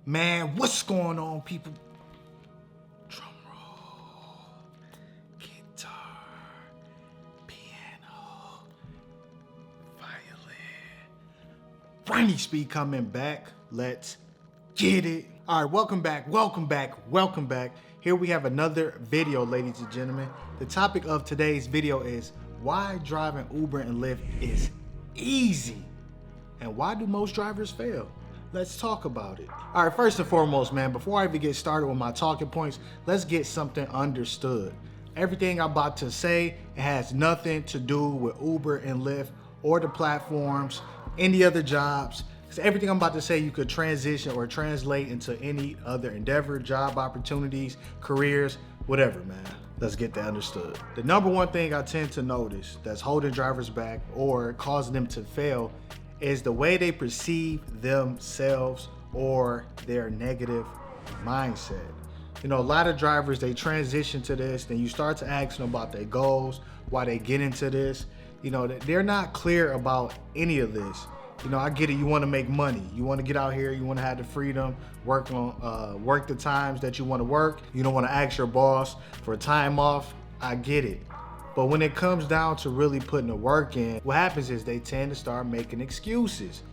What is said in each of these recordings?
Man, what's going on, people? Drum roll, guitar, piano, violin. Briny Speed coming back. Let's get it. All right, welcome back. Here we have another video, ladies and gentlemen. The topic of today's video is why driving Uber and Lyft is easy and why do most drivers fail? Let's talk about it. All right, first and foremost, man, before I even get started with my talking points, let's get something understood. Everything I'm about to say, it has nothing to do with Uber and Lyft or the platforms, any other jobs. Because everything I'm about to say, you could transition or translate into any other endeavor, job opportunities, careers, whatever, man. Let's get that understood. The number one thing I tend to notice that's holding drivers back or causing them to fail is the way they perceive themselves or their negative mindset. You know, a lot of drivers, they transition to this, then you start to ask them about their goals, why they get into this. You know, they're not clear about any of this. You know, I get it, you want to make money. You want to get out here, you want to have the freedom, work the times that you want to work. You don't want to ask your boss for time off. I get it. But when it comes down to really putting the work in, what happens is they tend to start making excuses.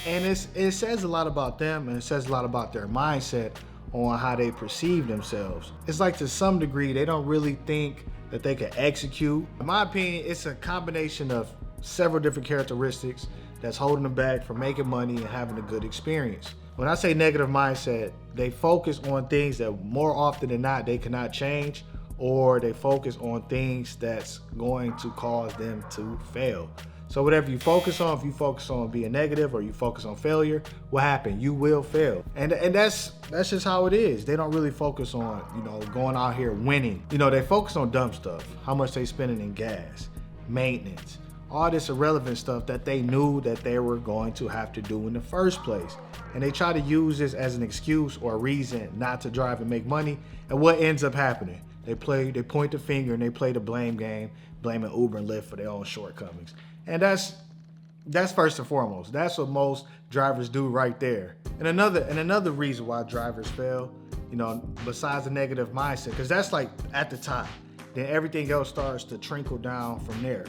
And it says a lot about them and it says a lot about their mindset on how they perceive themselves. It's like to some degree, they don't really think that they can execute. In my opinion, it's a combination of several different characteristics that's holding them back from making money and having a good experience. When I say negative mindset, they focus on things that more often than not they cannot change, or they focus on things that's going to cause them to fail. So whatever you focus on, if you focus on being negative or you focus on failure, what happened? You will fail. And that's just how it is. They don't really focus on, you know, going out here winning. You know, they focus on dumb stuff, how much they spending in gas, maintenance, all this irrelevant stuff that they knew that they were going to have to do in the first place. And they try to use this as an excuse or a reason not to drive and make money. And what ends up happening? They point the finger and they play the blame game, blaming Uber and Lyft for their own shortcomings. And that's first and foremost. That's what most drivers do right there. And another reason why drivers fail, you know, besides the negative mindset, because that's like at the top. Then everything else starts to trickle down from there.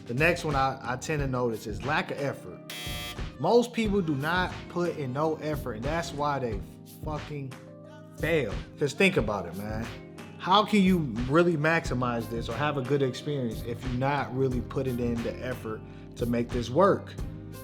The next one I tend to notice is lack of effort. Most people do not put in no effort, and that's why they fucking fail. Because think about it, man. How can you really maximize this or have a good experience if you're not really putting in the effort to make this work?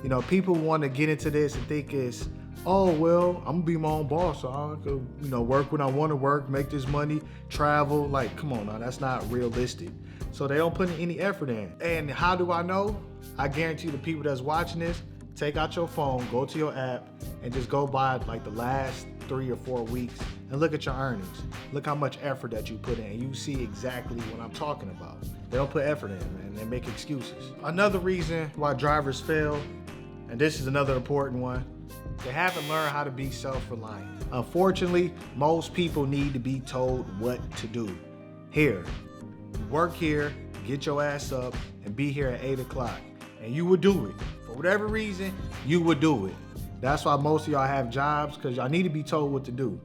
You know, people want to get into this and think it's, oh, well, I'm gonna be my own boss, so I could, you know, work when I want to work, make this money, travel. Like, come on now, that's not realistic. So they don't put any effort in. And how do I know? I guarantee the people that's watching this, take out your phone, go to your app, and just go by like the last 3 or 4 weeks and look at your earnings. Look how much effort that you put in, and you see exactly what I'm talking about. They don't put effort in, man. They make excuses. Another reason why drivers fail, and this is another important one, they haven't learned how to be self-reliant. Unfortunately, most people need to be told what to do. Here, work here, get your ass up, and be here at 8 o'clock. And you would do it. For whatever reason, you would do it. That's why most of y'all have jobs, because y'all need to be told what to do.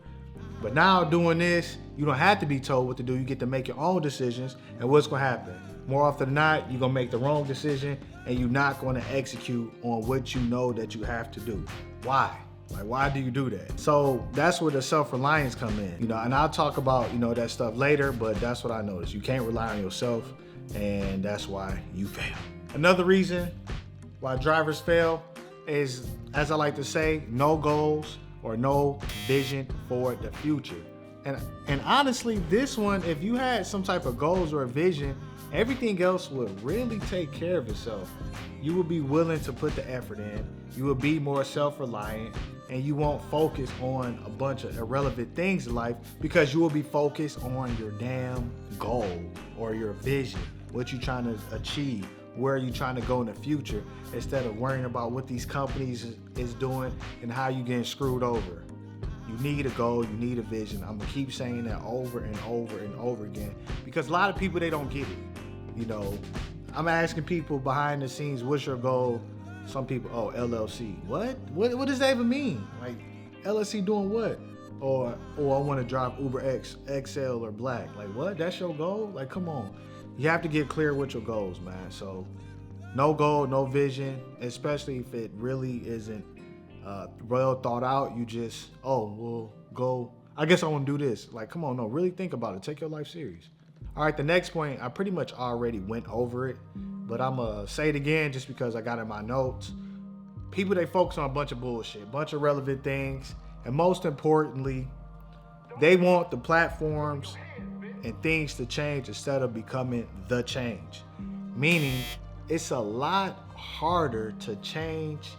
But now doing this, you don't have to be told what to do. You get to make your own decisions. And what's gonna happen? More often than not, you're gonna make the wrong decision and you're not gonna execute on what you know that you have to do. Why? Like, why do you do that? So that's where the self-reliance come in. You know, and I'll talk about, you know, that stuff later, but that's what I noticed. You can't rely on yourself, and that's why you fail. Another reason why drivers fail is, as I like to say, no goals or no vision for the future. And honestly, this one, if you had some type of goals or a vision, everything else would really take care of itself. You would be willing to put the effort in, you would be more self-reliant, and you won't focus on a bunch of irrelevant things in life because you will be focused on your damn goal or your vision, what you're trying to achieve, where are you trying to go in the future, instead of worrying about what these companies is doing and how you getting screwed over. You need a goal, you need a vision. I'm gonna keep saying that over and over and over again because a lot of people, they don't get it. You know, I'm asking people behind the scenes, what's your goal? Some people, oh, LLC. What does that even mean? Like, LSC doing what? Or I want to drive Uber X, XL or Black. Like what? That's your goal? Like come on. You have to get clear with your goals, man. So no goal, no vision, especially if it really isn't well thought out. You just, go. I guess I want to do this. Like, come on, no, really think about it. Take your life serious. All right, the next point, I pretty much already went over it, but I'm going to say it again just because I got it in my notes. People, they focus on a bunch of bullshit, a bunch of relevant things, and most importantly, they want the platforms and things to change instead of becoming the change. Meaning, it's a lot harder to change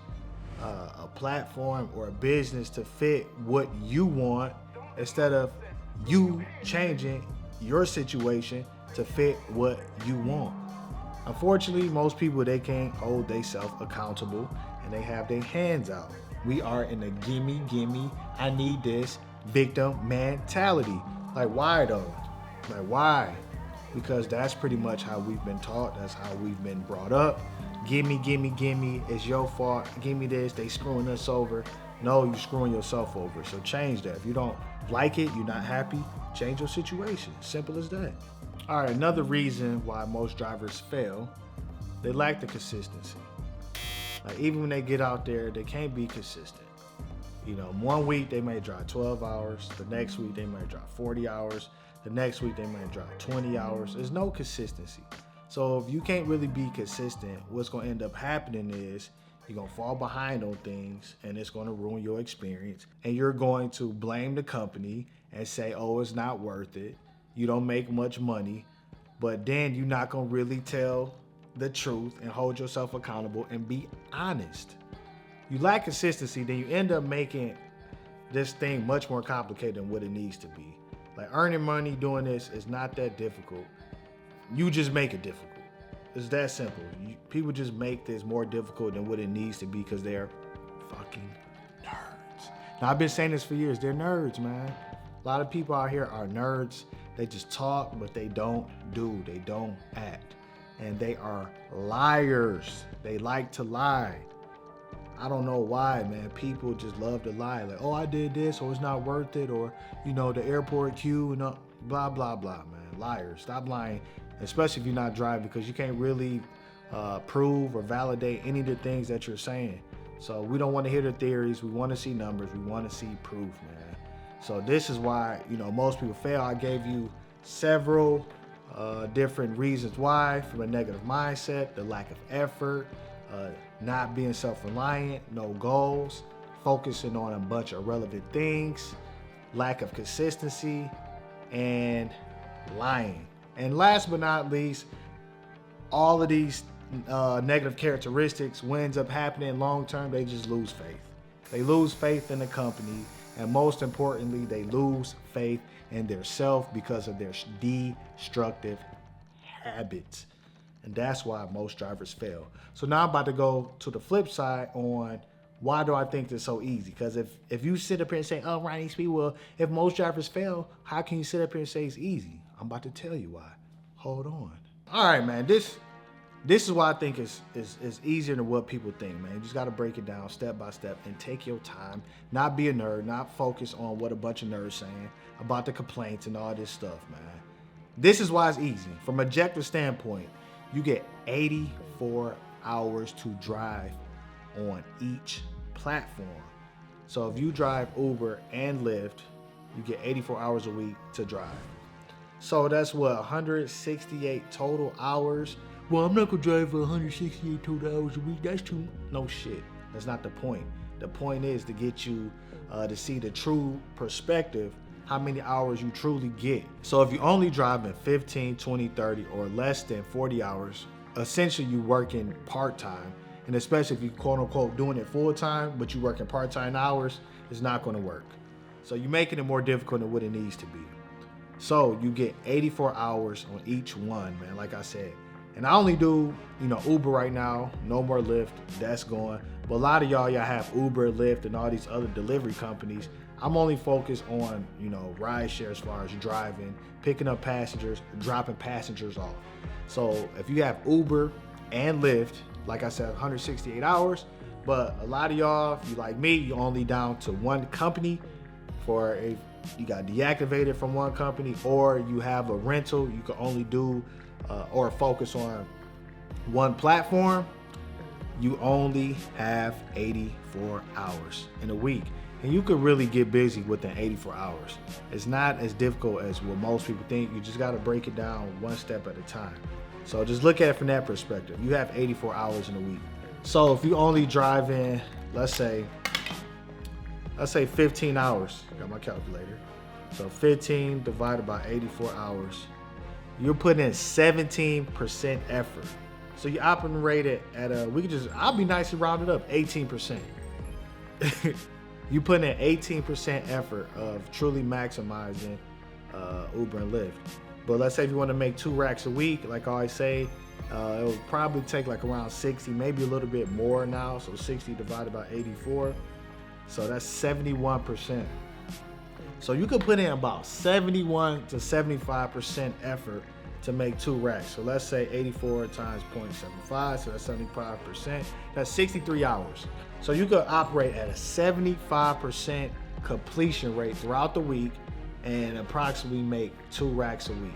a platform or a business to fit what you want instead of you changing your situation to fit what you want. Unfortunately, most people, they can't hold themselves accountable and they have their hands out. We are in a gimme, I need this victim mentality. Like why though? Like why? Because that's pretty much how we've been taught. That's how we've been brought up. Gimme, it's your fault. Give me this, they screwing us over. No, you're screwing yourself over. So change that. If you don't like it, you're not happy, change your situation. Simple as that. All right, another reason why most drivers fail, they lack the consistency. Like even when they get out there, they can't be consistent. You know, 1 week they may drive 12 hours. The next week they might drive 40 hours. The next week they might drive 20 hours. There's no consistency. So if you can't really be consistent, what's gonna end up happening is you're gonna fall behind on things and it's gonna ruin your experience. And you're going to blame the company and say, oh, it's not worth it. You don't make much money. But then you're not gonna really tell the truth and hold yourself accountable and be honest. You lack consistency, then you end up making this thing much more complicated than what it needs to be. Like earning money doing this is not that difficult. You just make it difficult. It's that simple. People just make this more difficult than what it needs to be because they're fucking nerds. Now I've been saying this for years. They're nerds, man. A lot of people out here are nerds. They just talk, but they don't do. They don't act. And they are liars. They like to lie. I don't know why, man. People just love to lie. Like, oh, I did this, or it's not worth it, or, you know, the airport queue, and blah, blah, blah, man. Liars. Stop lying, especially if you're not driving, because you can't really prove or validate any of the things that you're saying. So we don't want to hear the theories. We want to see numbers. We want to see proof, man. So this is why, you know, most people fail. I gave you several different reasons why, from a negative mindset, the lack of effort, not being self-reliant, no goals, focusing on a bunch of irrelevant things, lack of consistency, and lying. And last but not least, all of these negative characteristics, what ends up happening long term, they just lose faith. They lose faith in the company, and most importantly, they lose faith in their self because of their destructive habits. And that's why most drivers fail. So now I'm about to go to the flip side on why do I think this so easy? Because if you sit up here and say, oh, Ronnie Speed, well, if most drivers fail, how can you sit up here and say it's easy? I'm about to tell you why. Hold on. All right, man, this is why I think it's easier than what people think, man. You just got to break it down step by step and take your time. Not be a nerd, not focus on what a bunch of nerds saying about the complaints and all this stuff, man. This is why it's easy. From an objective standpoint, you get 84 hours to drive on each platform. So if you drive Uber and Lyft, you get 84 hours a week to drive. So that's what, 168 total hours? Well, I'm not gonna drive for 168 total hours a week. That's too, no shit. That's not the point. The point is to get you to see the true perspective, how many hours you truly get. So if you only driving 15, 20, 30, or less than 40 hours, essentially you working part-time. And especially if you quote unquote doing it full-time, but you working part-time hours, it's not gonna work. So you're making it more difficult than what it needs to be. So you get 84 hours on each one, man, like I said. And I only do, you know, Uber right now, no more Lyft, that's going. But a lot of y'all have Uber, Lyft, and all these other delivery companies. I'm only focused on, you know, rideshare as far as driving, picking up passengers, dropping passengers off. So if you have Uber and Lyft, like I said, 168 hours, But a lot of y'all, if you like me, you only down to one company for if you got deactivated from one company, or you have a rental, you can only do or focus on one platform. You only have 84 hours in a week. And you could really get busy within 84 hours. It's not as difficult as what most people think. You just gotta break it down one step at a time. So just look at it from that perspective. You have 84 hours in a week. So if you only drive in, let's say 15 hours, got my calculator. So 15 divided by 84 hours, you're putting in 17% effort. So you operate it at I'll be nice and round it up, 18%. You put in 18% effort of truly maximizing Uber and Lyft. But let's say if you want to make 2 racks a week, like I always say, it will probably take like around 60, maybe a little bit more now. So 60 divided by 84. So that's 71%. So you could put in about 71 to 75% effort to make 2 racks. So let's say 84 times 0.75, so that's 75%. That's 63 hours. So you could operate at a 75% completion rate throughout the week and approximately make 2 racks a week.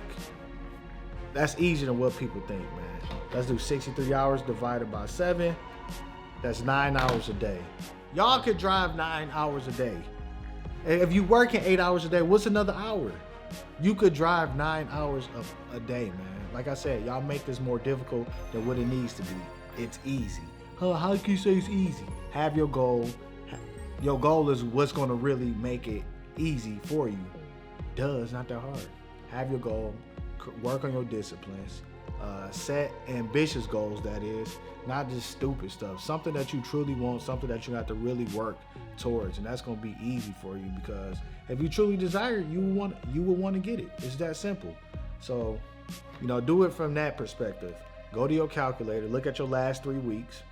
That's easier than what people think, man. Let's do 63 hours divided by 7. That's 9 hours a day. Y'all could drive 9 hours a day. If you working 8 hours a day, what's another hour? You could drive 9 hours a day, man. Like I said, y'all make this more difficult than what it needs to be. It's easy. How can you say it's easy? Have your goal. Your goal is what's gonna really make it easy for you. It's not that hard. Have your goal, work on your disciplines, set ambitious goals, that is, not just stupid stuff. Something that you truly want, something that you have to really work towards, and that's gonna be easy for you, because if you truly desire it, you will want to get it. It's that simple. So, do it from that perspective. Go to your calculator, look at your last 3 weeks,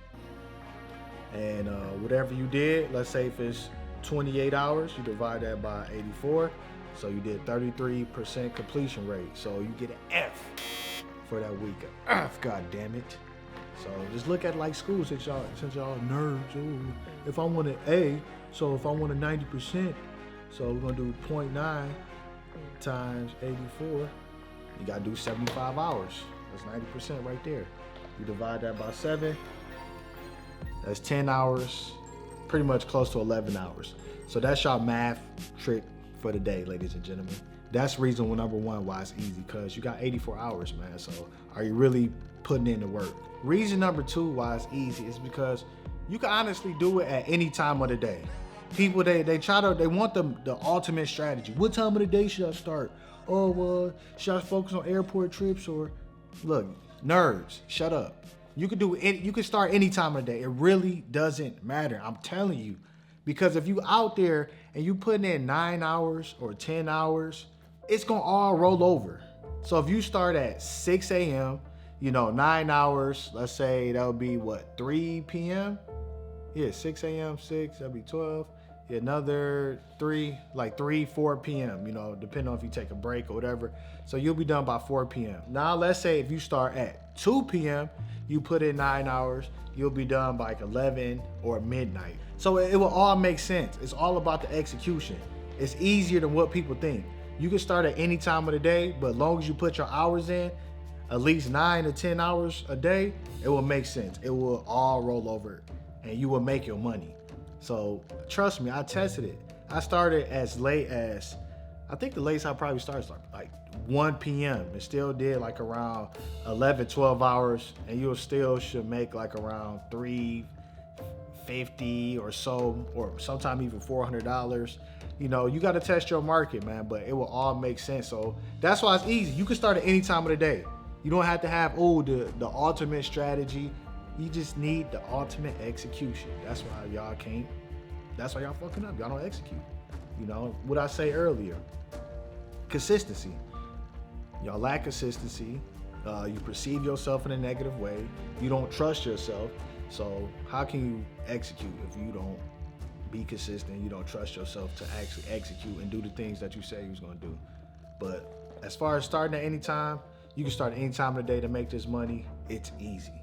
and whatever you did, let's say if it's 28 hours, you divide that by 84. So you did 33% completion rate. So you get an F for that week. An F, god damn it. So just look at it like school, since y'all nerds. Ooh, if I want an A, so if I want a 90%, so we're gonna do 0.9 times 84. You gotta do 75 hours. That's 90% right there. You divide that by 7. That's 10 hours, pretty much close to 11 hours. So that's your math trick for the day, ladies and gentlemen. That's reason number 1 why it's easy, because you got 84 hours, man. So are you really putting in the work? Reason number 2 why it's easy is because you can honestly do it at any time of the day. People, they want the ultimate strategy. What time of the day should I start? Should I focus on airport trips? Or look, nerds, shut up. You can start any time of the day. It really doesn't matter. I'm telling you. Because if you out there and you putting in 9 hours or 10 hours, it's gonna all roll over. So if you start at 6 a.m., 9 hours, let's say that would be 3 p.m.? Yeah, 6 a.m., 6, that'd be 12. Yeah, another 3, 4 p.m., depending on if you take a break or whatever. So you'll be done by 4 p.m. Now, let's say if you start at 2 p.m., you put in 9 hours, you'll be done by 11 or midnight. So it will all make sense. It's all about the execution. It's easier than what people think. You can start at any time of the day, but as long as you put your hours in, at least 9 to 10 hours a day, it will make sense. It will all roll over and you will make your money. So trust me, I tested it. I started as late as, I think the latest I probably started like 1 p.m. and still did like around 11, 12 hours, and you still should make like around $350 or so, or sometime even $400. You got to test your market, man, but it will all make sense. So that's why it's easy. You can start at any time of the day. You don't have to have, the ultimate strategy. You just need the ultimate execution. That's why y'all fucking up. Y'all don't execute. What I say earlier, consistency. Y'all lack consistency. You perceive yourself in a negative way. You don't trust yourself. So how can you execute if you don't be consistent? You don't trust yourself to actually execute and do the things that you say you was gonna do. But as far as starting at any time, you can start at any time of the day to make this money. It's easy.